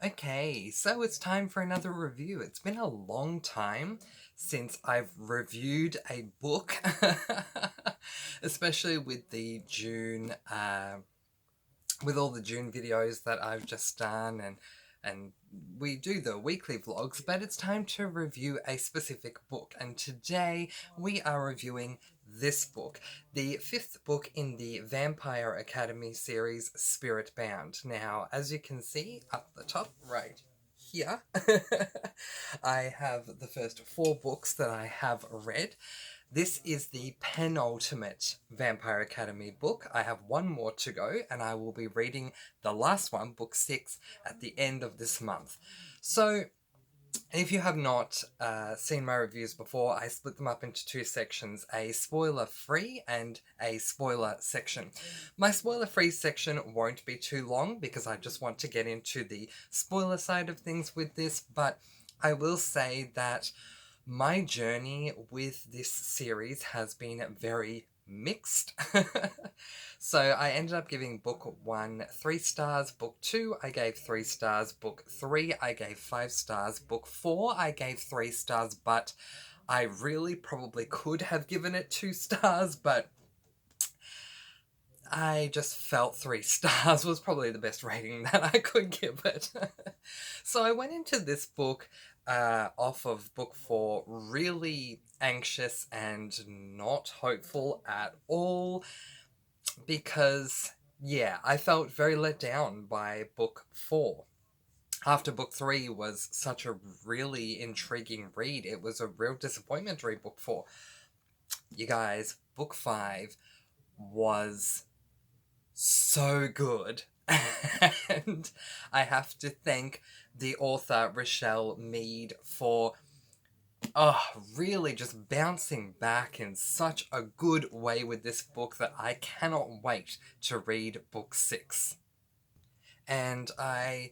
Okay, so it's time for another review. It's been a long time since I've reviewed a book, especially with the June, with all the June videos that I've just done, and we do the weekly vlogs. But it's time to review a specific book, and today we are reviewing this book, the fifth book in the Vampire Academy series, Spirit Bound. Now, as you can see up the top right here, I have the first four books that I have read. This is the penultimate Vampire Academy book. I have one more to go, and I will be reading the last one, book 6, at the end of this month. So, if you have not seen my reviews before, I split them up into two sections, a spoiler-free and a spoiler section. My spoiler-free section won't be too long because I just want to get into the spoiler side of things with this, but I will say that my journey with this series has been very mixed. So I ended up giving book 1 3 stars, book 2 I gave 3 stars, book 3 I gave 5 stars, book 4 I gave 3 stars, but I really probably could have given it 2 stars, but I just felt 3 stars was probably the best rating that I could give it. So I went into this book off of book 4 really anxious and not hopeful at all because, yeah, I felt very let down by book 4. After book 3 was such a really intriguing read, it was a real disappointment to read book 4. You guys, book 5 was so good. And I have to thank the author Rochelle Mead for really just bouncing back in such a good way with this book that I cannot wait to read book 6. And I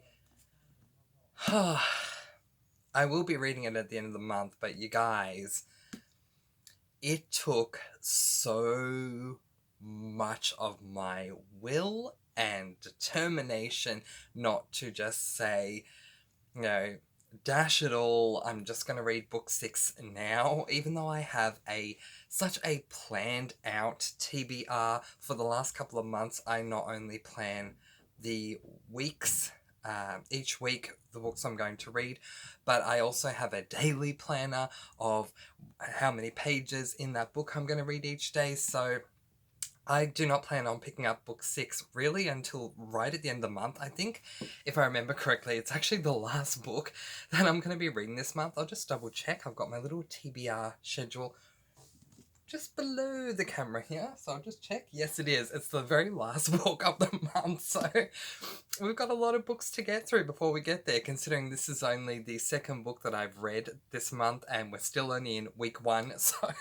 will be reading it at the end of the month, but you guys, it took so much of my will and determination not to just say, you know, dash it all, I'm just going to read book 6 now, even though I have such a planned out TBR for the last couple of months. I not only plan the weeks, each week, the books I'm going to read, but I also have a daily planner of how many pages in that book I'm going to read each day, so I do not plan on picking up book 6 really until right at the end of the month. I think, if I remember correctly, it's actually the last book that I'm going to be reading this month. I'll just double check. I've got my little TBR schedule just below the camera here, so I'll just check. Yes, it is. It's the very last book of the month, so we've got a lot of books to get through before we get there, considering this is only the second book that I've read this month, and we're still only in week 1, so,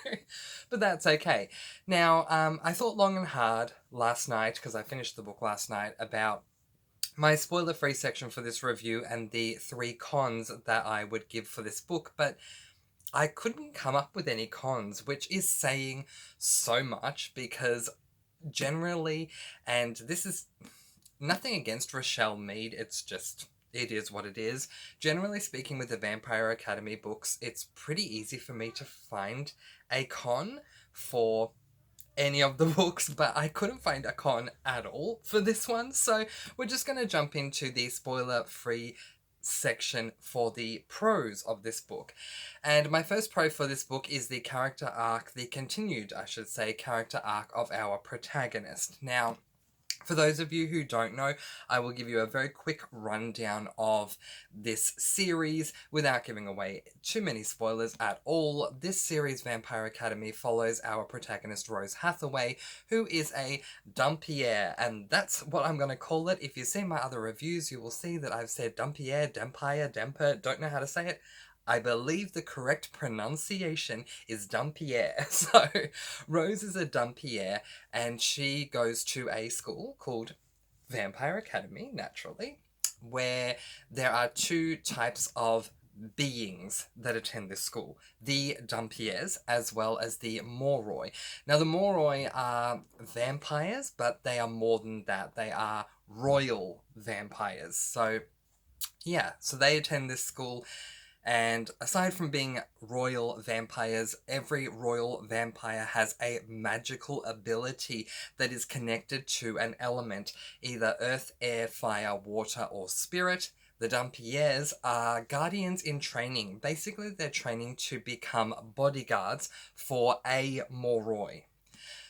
but that's okay. Now, I thought long and hard last night, because I finished the book last night, about my spoiler-free section for this review and the 3 cons that I would give for this book, but I couldn't come up with any cons, which is saying so much because generally, and this is nothing against Rochelle Mead, it's just, it is what it is. Generally speaking, with the Vampire Academy books, it's pretty easy for me to find a con for any of the books, but I couldn't find a con at all for this one, so we're just going to jump into the spoiler-free section for the pros of this book. And my first pro for this book is the character arc, the continued, I should say, character arc of our protagonist. Now, for those of you who don't know, I will give you a very quick rundown of this series without giving away too many spoilers at all. This series, Vampire Academy, follows our protagonist Rose Hathaway, who is a dumpier, and that's what I'm going to call it. If you see my other reviews, you will see that I've said dumpier, dempire, demper, don't know how to say it. I believe the correct pronunciation is Dumpier. So, Rose is a Dumpier, and she goes to a school called Vampire Academy, naturally, where there are 2 types of beings that attend this school. The Dumpiers, as well as the Moroi. Now, the Moroi are vampires, but they are more than that. They are royal vampires. So, Yeah, so they attend this school, and aside from being royal vampires, every royal vampire has a magical ability that is connected to an element, either earth, air, fire, water, or spirit. The Dampierres are guardians in training. Basically, they're training to become bodyguards for a Moroi.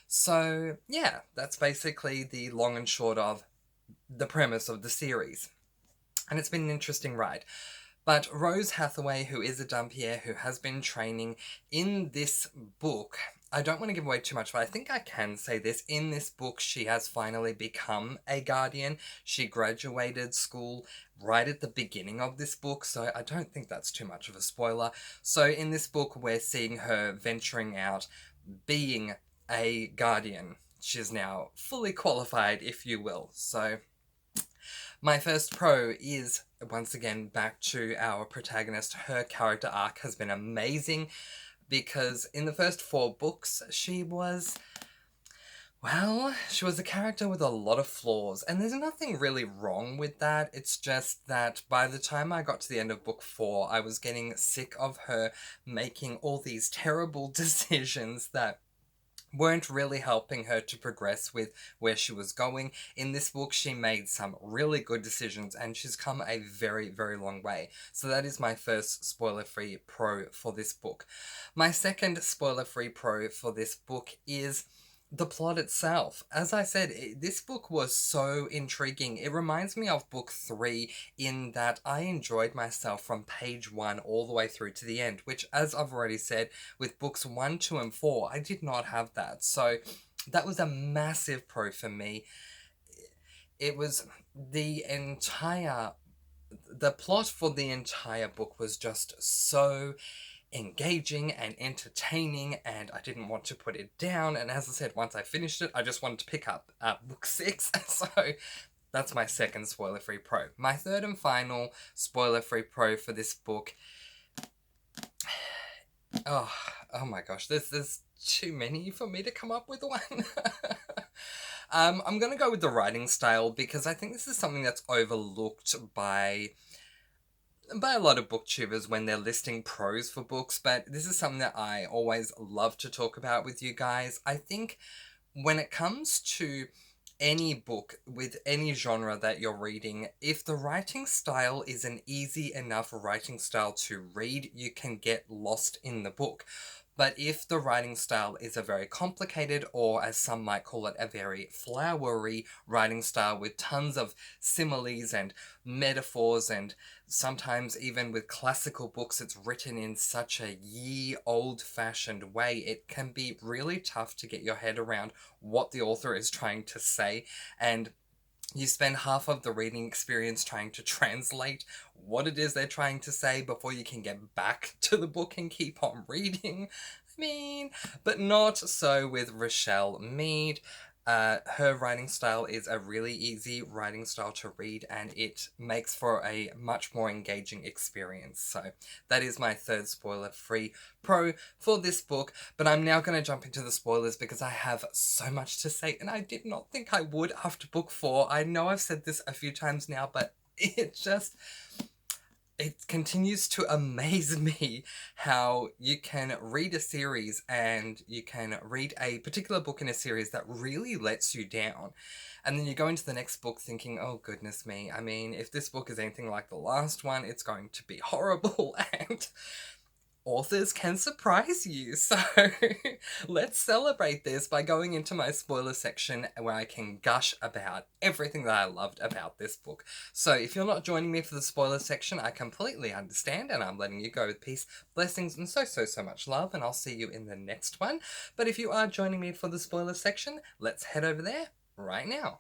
So, yeah, that's basically the long and short of the premise of the series. And it's been an interesting ride. But Rose Hathaway, who is a Dampier, who has been training in this book, I don't want to give away too much, but I think I can say this. In this book, she has finally become a guardian. She graduated school right at the beginning of this book, so I don't think that's too much of a spoiler. So in this book, we're seeing her venturing out, being a guardian. She's now fully qualified, if you will. So my first pro is, once again, back to our protagonist. Her character arc has been amazing because in the first 4 books, she was a character with a lot of flaws, and there's nothing really wrong with that. It's just that by the time I got to the end of book 4, I was getting sick of her making all these terrible decisions that weren't really helping her to progress with where she was going. In this book, she made some really good decisions and she's come a very, very long way. So that is my first spoiler-free pro for this book. My second spoiler-free pro for this book is the plot itself. As I said, this book was so intriguing. It reminds me of book 3 in that I enjoyed myself from page 1 all the way through to the end, which, as I've already said, with books 1, 2, and 4, I did not have that. So that was a massive pro for me. It was the plot for the entire book was just so engaging and entertaining, and I didn't want to put it down. And as I said, once I finished it, I just wanted to pick up book 6. So that's my second spoiler-free pro. My third and final spoiler-free pro for this book. Oh my gosh, there's too many for me to come up with one. I'm gonna go with the writing style because I think this is something that's overlooked by a lot of booktubers when they're listing pros for books, but this is something that I always love to talk about with you guys. I think when it comes to any book with any genre that you're reading, if the writing style is an easy enough writing style to read, you can get lost in the book. But if the writing style is a very complicated, or as some might call it, a very flowery writing style with tons of similes and metaphors, and sometimes even with classical books, it's written in such a old-fashioned way, it can be really tough to get your head around what the author is trying to say, and you spend half of the reading experience trying to translate what it is they're trying to say before you can get back to the book and keep on reading. I mean, but not so with Rochelle Mead. Her writing style is a really easy writing style to read, and it makes for a much more engaging experience. So that is my third spoiler-free pro for this book. But I'm now going to jump into the spoilers because I have so much to say, and I did not think I would after book 4. I know I've said this a few times now, but it continues to amaze me how you can read a series and you can read a particular book in a series that really lets you down. And then you go into the next book thinking, oh goodness me, I mean, if this book is anything like the last one, it's going to be horrible. And authors can surprise you. So let's celebrate this by going into my spoiler section where I can gush about everything that I loved about this book. So if you're not joining me for the spoiler section, I completely understand, and I'm letting you go with peace, blessings, and so much love, and I'll see you in the next one. But if you are joining me for the spoiler section, let's head over there right now.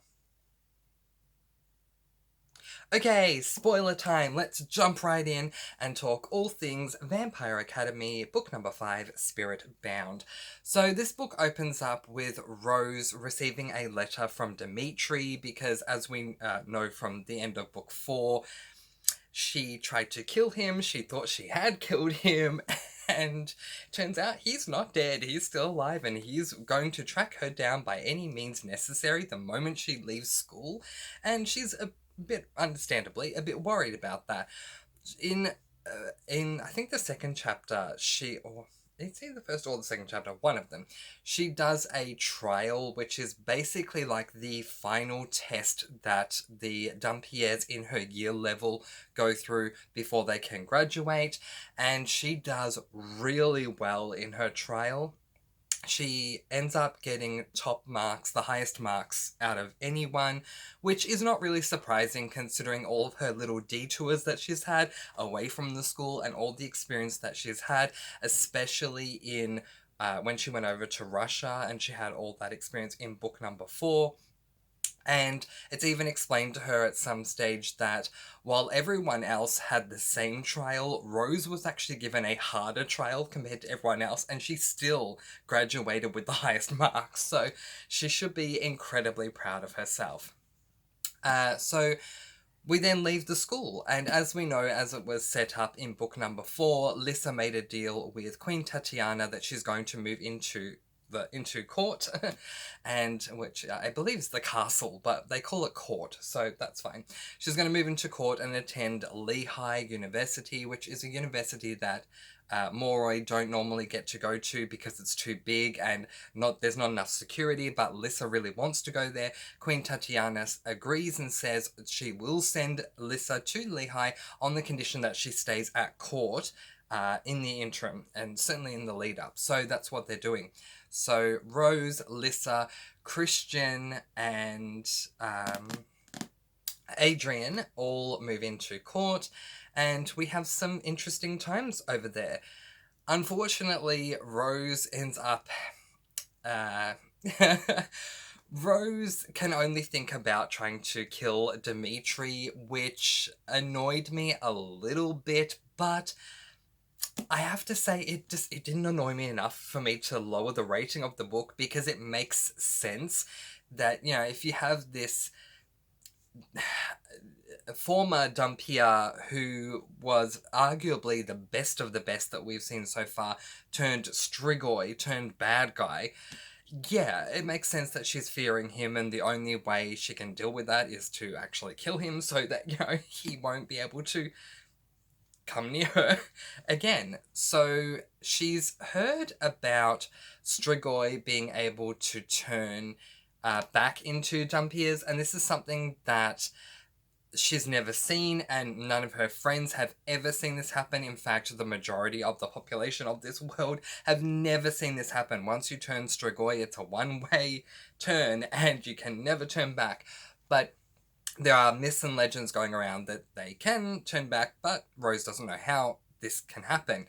Okay, spoiler time. Let's jump right in and talk all things Vampire Academy, book number 5, Spirit Bound. So this book opens up with Rose receiving a letter from Dimitri because, as we know from the end of book 4, she tried to kill him. She thought she had killed him. And turns out he's not dead, he's still alive, and he's going to track her down by any means necessary the moment she leaves school. And she's a bit understandably, a bit worried about that. In I think the second chapter, or it's either the first or the second chapter, one of them, she does a trial, which is basically like the final test that the Dampiers in her year level go through before they can graduate, and she does really well in her trial. She ends up getting top marks, the highest marks out of anyone, which is not really surprising considering all of her little detours that she's had away from the school and all the experience that she's had, especially in when she went over to Russia and she had all that experience in book number 4. And it's even explained to her at some stage that while everyone else had the same trial, Rose was actually given a harder trial compared to everyone else, and she still graduated with the highest marks. So she should be incredibly proud of herself. So we then leave the school, and as we know, as it was set up in book number 4, Lissa made a deal with Queen Tatiana that she's going to move into court, and which I believe is the castle, but they call it court, so that's fine. She's going to move into court and attend Lehigh University, which is a university that Moroi don't normally get to go to because it's too big and there's not enough security, but Lissa really wants to go there. Queen Tatiana agrees and says she will send Lissa to Lehigh on the condition that she stays at court in the interim and certainly in the lead up. So that's what they're doing. So Rose, Lissa, Christian, and Adrian all move into court, and we have some interesting times over there. Unfortunately, Rose ends up... Rose can only think about trying to kill Dimitri, which annoyed me a little bit, but I have to say it didn't annoy me enough for me to lower the rating of the book, because it makes sense that, you know, if you have this former Dampier who was arguably the best of the best that we've seen so far, turned Strigoi, turned bad guy, yeah, it makes sense that she's fearing him, and the only way she can deal with that is to actually kill him so that, you know, he won't be able to come near her again. So she's heard about Strigoi being able to turn back into Dampiers, and this is something that she's never seen, and none of her friends have ever seen this happen. In fact, the majority of the population of this world have never seen this happen. Once you turn Strigoi, it's a one-way turn, and you can never turn back. But there are myths and legends going around that they can turn back, but Rose doesn't know how this can happen.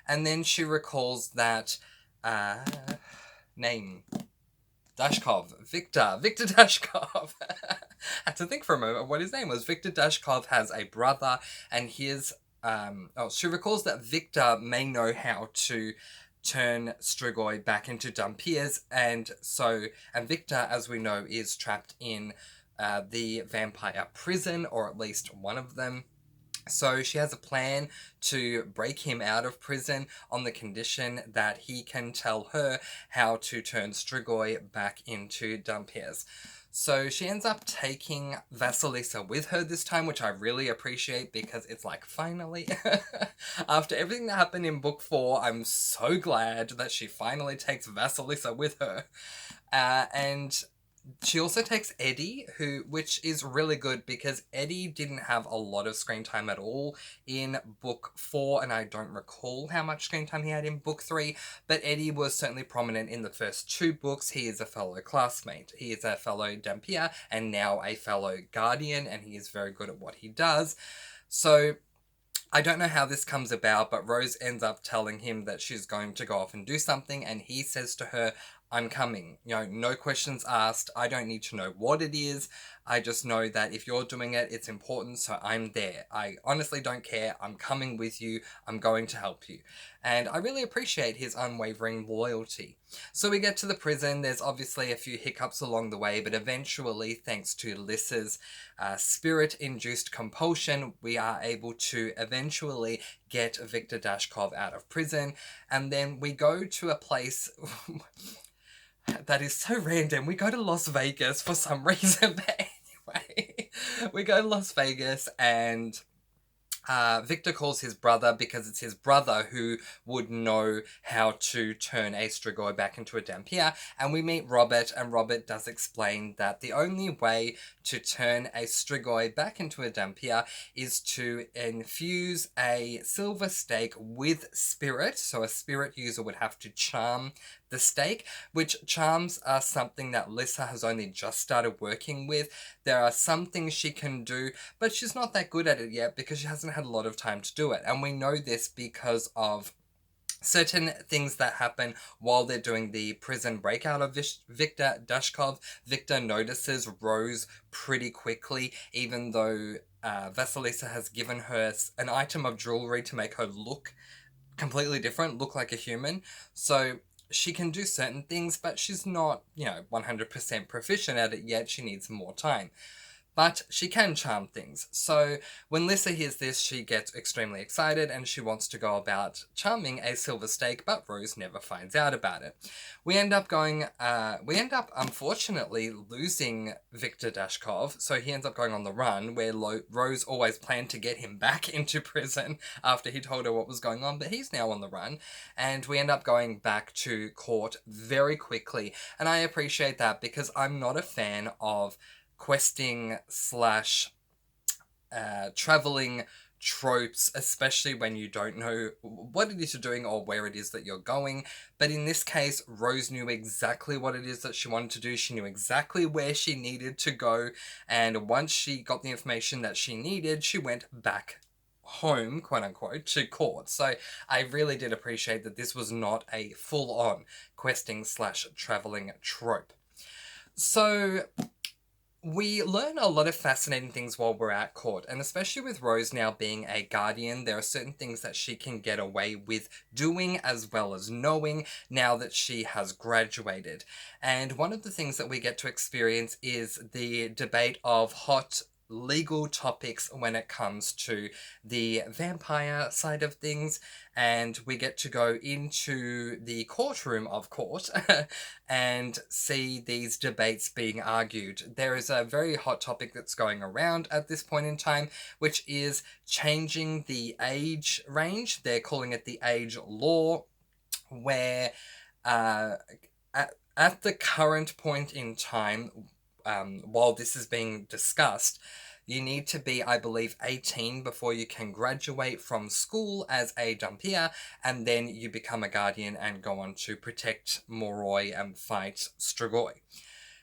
And then she recalls that name... Victor Dashkov. I had to think for a moment what his name was. Victor Dashkov has a brother, and she recalls that Victor may know how to turn Strigoi back into Dampiers, and Victor, as we know, is trapped in the vampire prison, or at least one of them. So she has a plan to break him out of prison on the condition that he can tell her how to turn Strigoi back into Dampiers. So she ends up taking Vasilisa with her this time, which I really appreciate, because it's like, finally, after everything that happened in book 4, I'm so glad that she finally takes Vasilisa with her. And she also takes Eddie, which is really good, because Eddie didn't have a lot of screen time at all in book 4, and I don't recall how much screen time he had in book 3, but Eddie was certainly prominent in the first 2 books. He is a fellow classmate. He is a fellow Dampier, and now a fellow Guardian, and he is very good at what he does. So I don't know how this comes about, but Rose ends up telling him that she's going to go off and do something, and he says to her, I'm coming. You know, no questions asked. I don't need to know what it is. I just know that if you're doing it, it's important, so I'm there. I honestly don't care. I'm coming with you. I'm going to help you. And I really appreciate his unwavering loyalty. So we get to the prison. There's obviously a few hiccups along the way, but eventually, thanks to Lissa's spirit-induced compulsion, we are able to eventually get Victor Dashkov out of prison. And then we go to a place... that is so random. We go to Las Vegas for some reason, but anyway. we go to Las Vegas, and Victor calls his brother because it's his brother who would know how to turn a Strigoi back into a Dhampir. And we meet Robert, and Robert does explain that the only way to turn a Strigoi back into a Dhampir is to infuse a silver stake with spirit. So a spirit user would have to charm the stake, which charms are something that Lissa has only just started working with. There are some things she can do, but she's not that good at it yet because she hasn't had a lot of time to do it. And we know this because of certain things that happen while they're doing the prison breakout of Victor Dashkov. Victor notices Rose pretty quickly, even though Vasilisa has given her an item of jewelry to make her look completely different, look like a human. So she can do certain things, but she's not, 100% proficient at it yet. She needs more time. But she can charm things. So when Lissa hears this, she gets extremely excited and she wants to go about charming a silver stake, but Rose never finds out about it. We end up unfortunately losing Victor Dashkov, so he ends up going on the run, where Rose always planned to get him back into prison after he told her what was going on, but he's now on the run, and we end up going back to court very quickly, and I appreciate that because I'm not a fan of questing / traveling tropes, especially when you don't know what it is you're doing or where it is that you're going. But in this case, Rose knew exactly what it is that she wanted to do. She knew exactly where she needed to go. And once she got the information that she needed, she went back home, quote unquote, to court. So I really did appreciate that this was not a full-on questing / traveling trope. So we learn a lot of fascinating things while we're at court, and especially with Rose now being a guardian, there are certain things that she can get away with doing as well as knowing now that she has graduated. And one of the things that we get to experience is the debate of hot legal topics when it comes to the vampire side of things, and we get to go into the courtroom of court and see these debates being argued. There is a very hot topic that's going around at this point in time, which is changing the age range. They're calling it the age law, where at the current point in time, while this is being discussed, you need to be, I believe, 18 before you can graduate from school as a Dhampir, and then you become a guardian and go on to protect Moroi and fight Strigoi.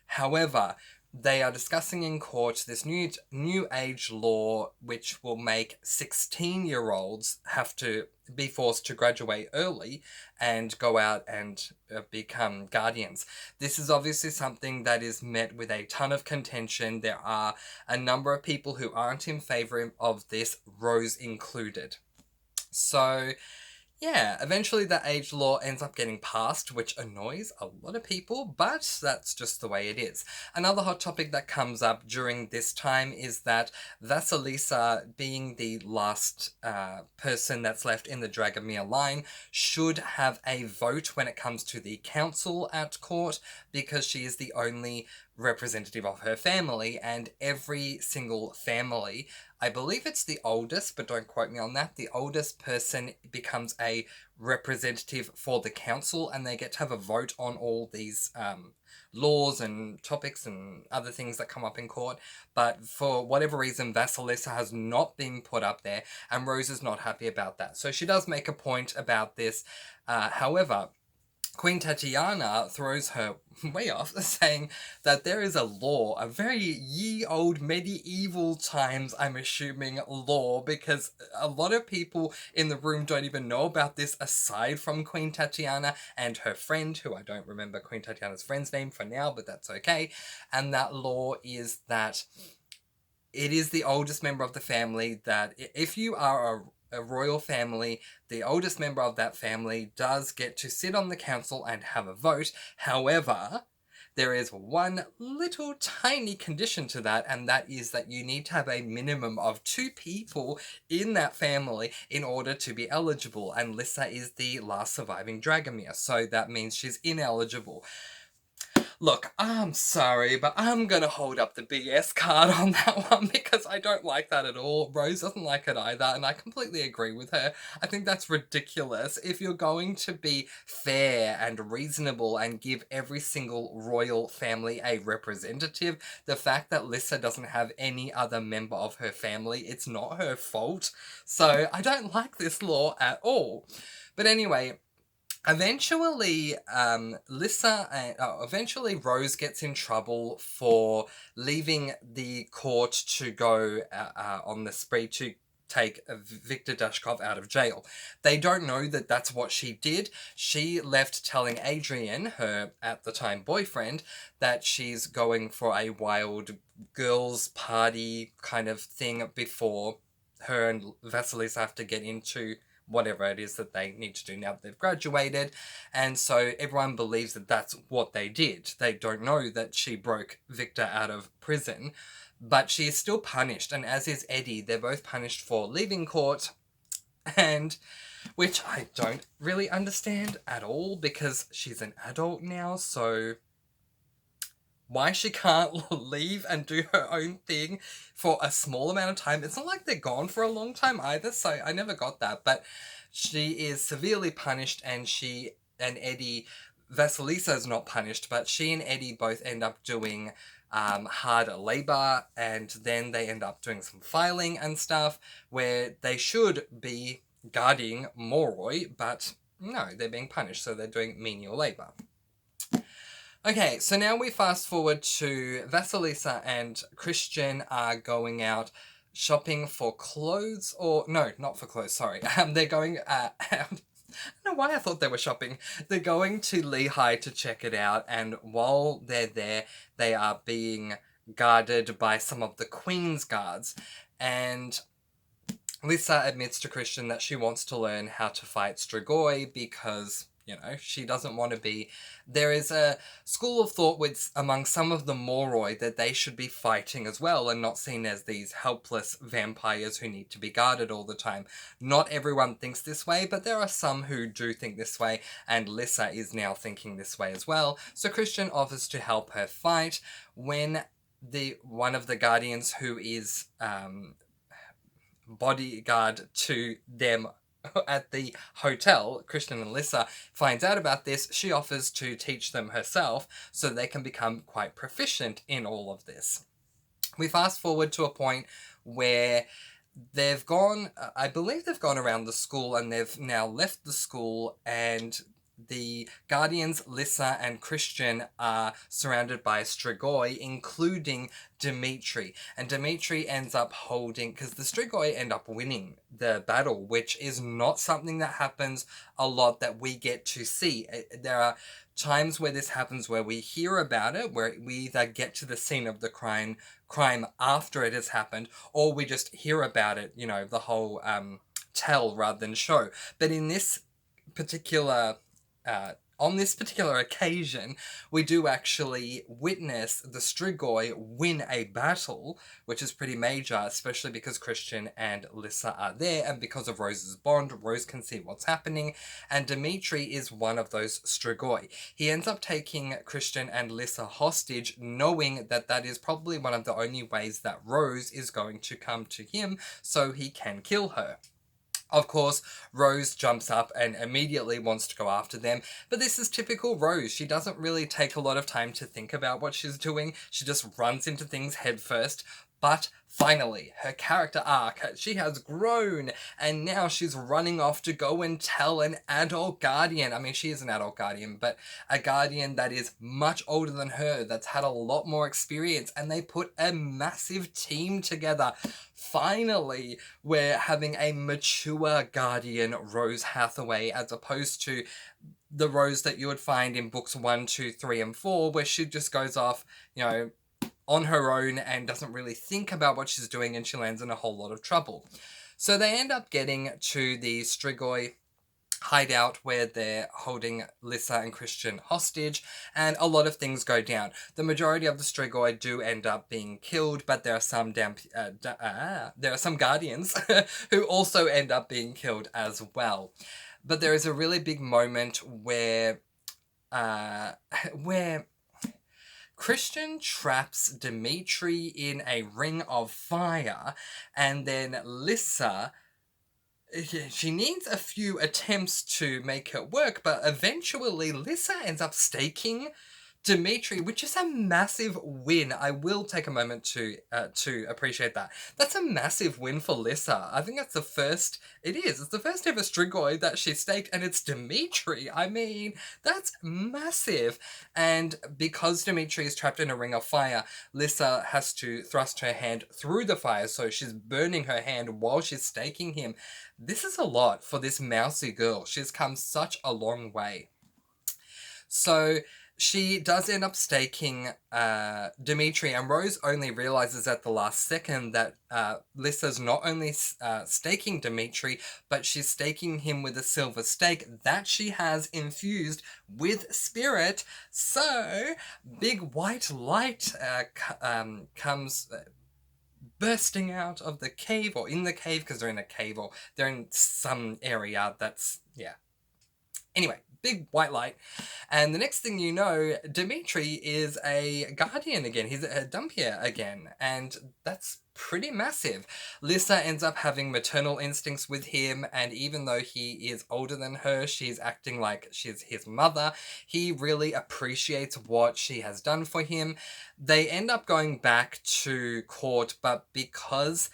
However, they are discussing in court this new age law which will make 16-year-olds have to be forced to graduate early and go out and become guardians. This is obviously something that is met with a ton of contention. There are a number of people who aren't in favor of this, Rose included. So yeah, eventually that age law ends up getting passed, which annoys a lot of people, but that's just the way it is. Another hot topic that comes up during this time is that Vasilisa, being the last person that's left in the Dragomir line, should have a vote when it comes to the council at court, because she is the only representative of her family, and every single family, I believe it's the oldest, but don't quote me on that, the oldest person becomes a representative for the council, and they get to have a vote on all these laws and topics and other things that come up in court. But for whatever reason, Vasilisa has not been put up there, and Rose is not happy about that. So she does make a point about this. However, Queen Tatiana throws her way off, saying that there is a law, a very ye old medieval times, I'm assuming, law, because a lot of people in the room don't even know about this aside from Queen Tatiana and her friend, who I don't remember Queen Tatiana's friend's name for now, but that's okay. And that law is that it is the oldest member of the family that if you are a royal family, the oldest member of that family does get to sit on the council and have a vote. However, there is one little tiny condition to that, and that is that you need to have a minimum of 2 people in that family in order to be eligible, and Lissa is the last surviving Dragomir, so that means she's ineligible. Look, I'm sorry, but I'm gonna hold up the BS card on that one because I don't like that at all. Rose doesn't like it either, and I completely agree with her. I think that's ridiculous. If you're going to be fair and reasonable and give every single royal family a representative, the fact that Lissa doesn't have any other member of her family, it's not her fault. So I don't like this law at all. But anyway, eventually, eventually Rose gets in trouble for leaving the court to go on the spree to take Victor Dashkov out of jail. They don't know that that's what she did. She left telling Adrian, her at the time boyfriend, that she's going for a wild girls' party kind of thing before her and Vasilisa have to get into whatever it is that they need to do now that they've graduated. And so everyone believes that that's what they did. They don't know that she broke Victor out of prison, but she is still punished. And as is Eddie, they're both punished for leaving court, and which I don't really understand at all because she's an adult now, so why she can't leave and do her own thing for a small amount of time. It's not like they're gone for a long time either, so I never got that. But she is severely punished, and she and Eddie, Vasilisa is not punished, but she and Eddie both end up doing hard labour, and then they end up doing some filing and stuff where they should be guarding Moroi, but no, they're being punished, so they're doing menial labour. Okay, so now we fast forward to Vasilisa and Christian are going out shopping for clothes, or no, not for clothes, sorry. They're going, I don't know why I thought they were shopping. They're going to Lehigh to check it out, and while they're there, they are being guarded by some of the Queen's guards, and Lisa admits to Christian that she wants to learn how to fight Strigoi because, you know, she doesn't want to be... There is a school of thought among some of the Moroi that they should be fighting as well and not seen as these helpless vampires who need to be guarded all the time. Not everyone thinks this way, but there are some who do think this way, and Lissa is now thinking this way as well. So Christian offers to help her fight when one of the guardians who is... bodyguard to them at the hotel, Christian and Lissa, finds out about this. She offers to teach them herself so they can become quite proficient in all of this. We fast forward to a point where they've gone, I believe they've gone around the school, and they've now left the school, and the guardians, Lissa and Christian, are surrounded by Strigoi, including Dimitri. And Dimitri ends up holding... because the Strigoi end up winning the battle, which is not something that happens a lot that we get to see. There are times where this happens where we hear about it, where we either get to the scene of the crime after it has happened, or we just hear about it, you know, the whole tell rather than show. But in this particular... on this particular occasion, we do actually witness the Strigoi win a battle, which is pretty major, especially because Christian and Lissa are there, and because of Rose's bond, Rose can see what's happening, and Dimitri is one of those Strigoi. He ends up taking Christian and Lissa hostage, knowing that that is probably one of the only ways that Rose is going to come to him, so he can kill her. Of course, Rose jumps up and immediately wants to go after them, but this is typical Rose. She doesn't really take a lot of time to think about what she's doing. She just runs into things headfirst. But finally, her character arc, she has grown, and now she's running off to go and tell an adult guardian. I mean, she is an adult guardian, but a guardian that is much older than her, that's had a lot more experience, and they put a massive team together. Finally, we're having a mature guardian, Rose Hathaway, as opposed to the Rose that you would find in books 1, 2, 3, and 4, where she just goes off, you know, on her own and doesn't really think about what she's doing, and she lands in a whole lot of trouble. So they end up getting to the Strigoi hideout where they're holding Lissa and Christian hostage, and a lot of things go down. The majority of the Strigoi do end up being killed, but there are some there are some guardians who also end up being killed as well. But there is a really big moment where Christian traps Dimitri in a ring of fire, and then Lissa, she needs a few attempts to make it work, but eventually Lissa ends up staking Dimitri, which is a massive win. I will take a moment to appreciate that. That's a massive win for Lissa. I think that's the first. It is. It's the first ever Strigoi that she staked, and it's Dimitri. I mean, that's massive. And because Dimitri is trapped in a ring of fire, Lissa has to thrust her hand through the fire, so she's burning her hand while she's staking him. This is a lot for this mousy girl. She's come such a long way. So she does end up staking Dimitri, and Rose only realizes at the last second that Lissa's not only staking Dimitri, but she's staking him with a silver stake that she has infused with spirit. So, big white light comes bursting out of the cave, or in the cave, because they're in a cave, or they're in some area that's, yeah. Anyway, big white light. And the next thing you know, Dimitri is a guardian again. He's a Dumpier again. And that's pretty massive. Lissa ends up having maternal instincts with him, and even though he is older than her, she's acting like she's his mother. He really appreciates what she has done for him. They end up going back to court, but because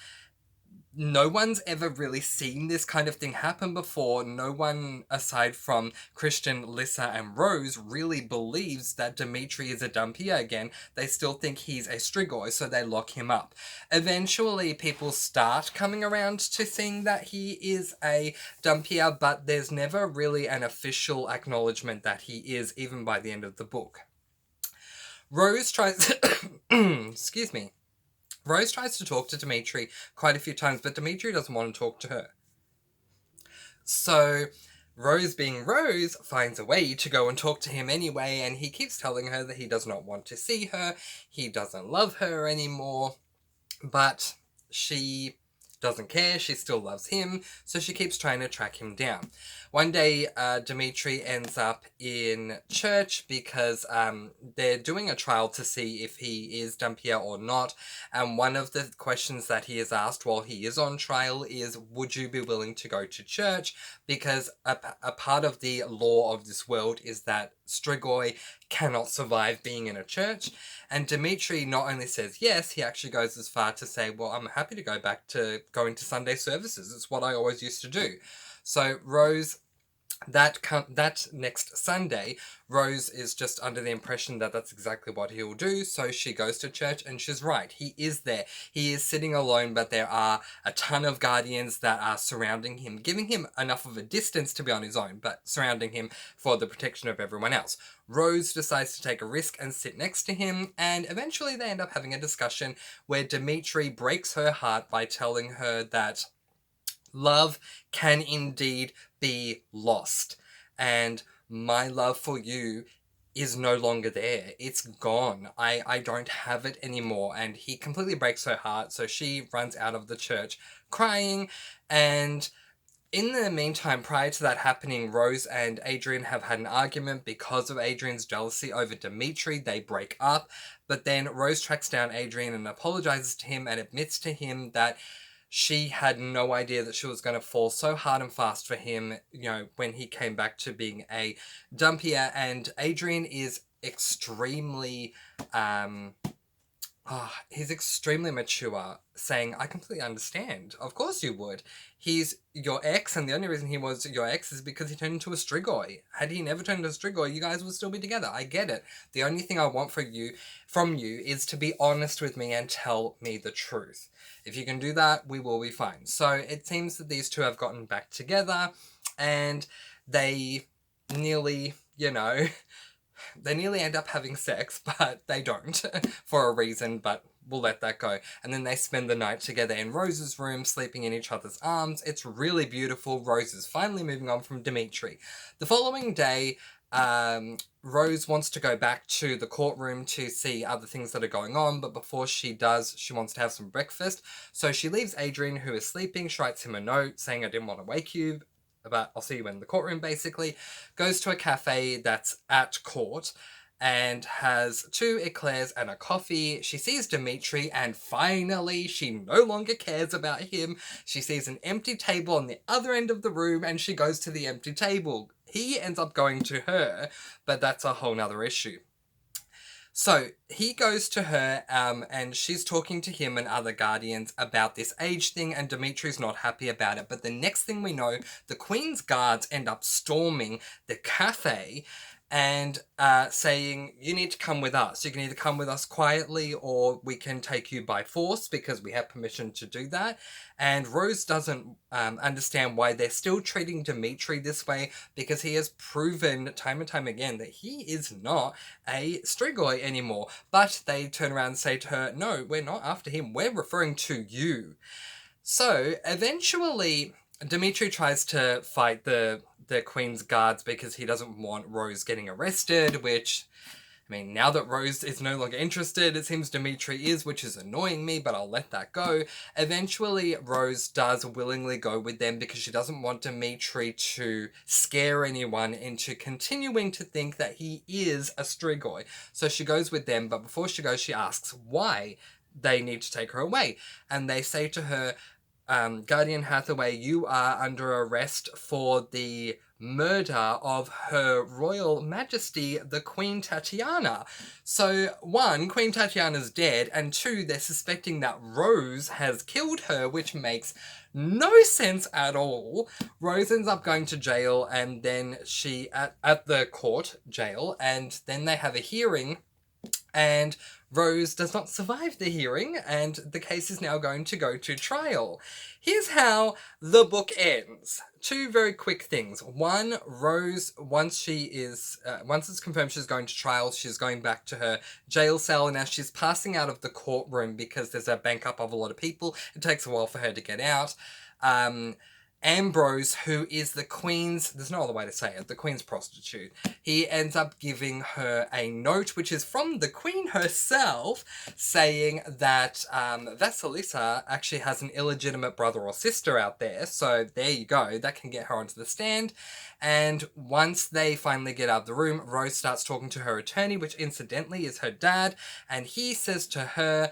no one's ever really seen this kind of thing happen before, no one aside from Christian, Lissa, and Rose really believes that Dimitri is a Dumpier again. They still think he's a Strigoi, so they lock him up. Eventually, people start coming around to seeing that he is a Dumpier, but there's never really an official acknowledgement that he is, even by the end of the book. Rose tries excuse me. Rose tries to talk to Dimitri quite a few times, but Dimitri doesn't want to talk to her. So, Rose being Rose finds a way to go and talk to him anyway, and he keeps telling her that he does not want to see her, he doesn't love her anymore, but she doesn't care, she still loves him, so she keeps trying to track him down. One day, Dimitri ends up in church because they're doing a trial to see if he is Dumpier or not, and one of the questions that he is asked while he is on trial is, would you be willing to go to church? Because a part of the law of this world is that Strigoi cannot survive being in a church, and Dimitri not only says yes, he actually goes as far to say, well, I'm happy to go back to going to Sunday services. It's what I always used to do. So Rose, that next Sunday, Rose is just under the impression that that's exactly what he'll do, so she goes to church, and she's right. He is there. He is sitting alone, but there are a ton of guardians that are surrounding him, giving him enough of a distance to be on his own, but surrounding him for the protection of everyone else. Rose decides to take a risk and sit next to him, and eventually they end up having a discussion where Dimitri breaks her heart by telling her that love can indeed be lost, and my love for you is no longer there. It's gone. I don't have it anymore. And he completely breaks her heart, so she runs out of the church crying. And in the meantime, prior to that happening, Rose and Adrian have had an argument because of Adrian's jealousy over Dimitri. They break up, but then Rose tracks down Adrian and apologizes to him and admits to him that she had no idea that she was going to fall so hard and fast for him, when he came back to being a Dumpier. And Adrian is extremely, he's extremely mature, saying, I completely understand. Of course you would. He's your ex, and the only reason he was your ex is because he turned into a Strigoi. Had he never turned into a Strigoi, you guys would still be together. I get it. The only thing I want from you is to be honest with me and tell me the truth. If you can do that, we will be fine. So it seems that these two have gotten back together, and they nearly, they nearly end up having sex, but they don't for a reason, but we'll let that go. And then they spend the night together in Rose's room, sleeping in each other's arms. It's really beautiful. Rose is finally moving on from Dimitri. The following day, Rose wants to go back to the courtroom to see other things that are going on, but before she does, she wants to have some breakfast. So she leaves Adrian, who is sleeping. She writes him a note saying, I didn't want to wake you, but I'll see you in the courtroom, basically. Goes to a cafe that's at court, and has 2 eclairs and a coffee. She sees Dimitri, and finally she no longer cares about him. She sees an empty table on the other end of the room, and she goes to the empty table. He ends up going to her, but that's a whole nother issue. So he goes to her, and she's talking to him and other guardians about this age thing, and Dimitri's not happy about it. But the next thing we know, the Queen's guards end up storming the cafe and saying, you need to come with us. You can either come with us quietly or we can take you by force because we have permission to do that. And Rose doesn't understand why they're still treating Dimitri this way, because he has proven time and time again that he is not a Strigoi anymore. But they turn around and say to her, no, we're not after him. We're referring to you. So eventually Dimitri tries to fight the Queen's guards because he doesn't want Rose getting arrested, which, I mean, now that Rose is no longer interested, it seems Dimitri is, which is annoying me, but I'll let that go. Eventually, Rose does willingly go with them because she doesn't want Dimitri to scare anyone into continuing to think that he is a Strigoi. So she goes with them, but before she goes, she asks why they need to take her away. And they say to her, Guardian Hathaway, you are under arrest for the murder of Her Royal Majesty, the Queen Tatiana. So, 1, Queen Tatiana's dead, and 2, they're suspecting that Rose has killed her, which makes no sense at all. Rose ends up going to jail, and then she, at the court jail, and then they have a hearing, and Rose does not survive the hearing, and the case is now going to go to trial. Here's how the book ends. 2 very quick things. 1, Rose, once it's confirmed she's going to trial, she's going back to her jail cell, and as she's passing out of the courtroom, because there's a bank up of a lot of people, it takes a while for her to get out. Ambrose, who is the Queen's, there's no other way to say it, the Queen's prostitute, he ends up giving her a note, which is from the Queen herself, saying that Vasilisa actually has an illegitimate brother or sister out there, so there you go, that can get her onto the stand. And once they finally get out of the room, Rose starts talking to her attorney, which incidentally is her dad, and he says to her,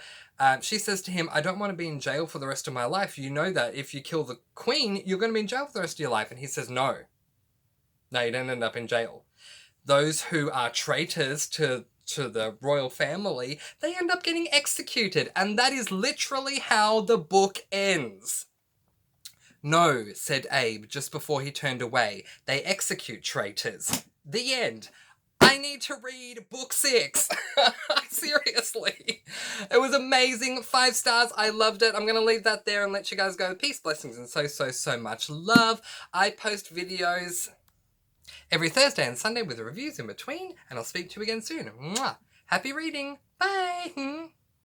she says to him, I don't want to be in jail for the rest of my life. You know that if you kill the Queen, you're going to be in jail for the rest of your life. And he says, no. No, you don't end up in jail. Those who are traitors to the royal family, they end up getting executed. And that is literally how the book ends. No, said Abe just before he turned away. They execute traitors. The end. I need to read book 6. Seriously. It was amazing. 5 stars. I loved it. I'm going to leave that there and let you guys go. Peace, blessings, and so much love. I post videos every Thursday and Sunday with reviews in between, and I'll speak to you again soon. Mwah. Happy reading. Bye.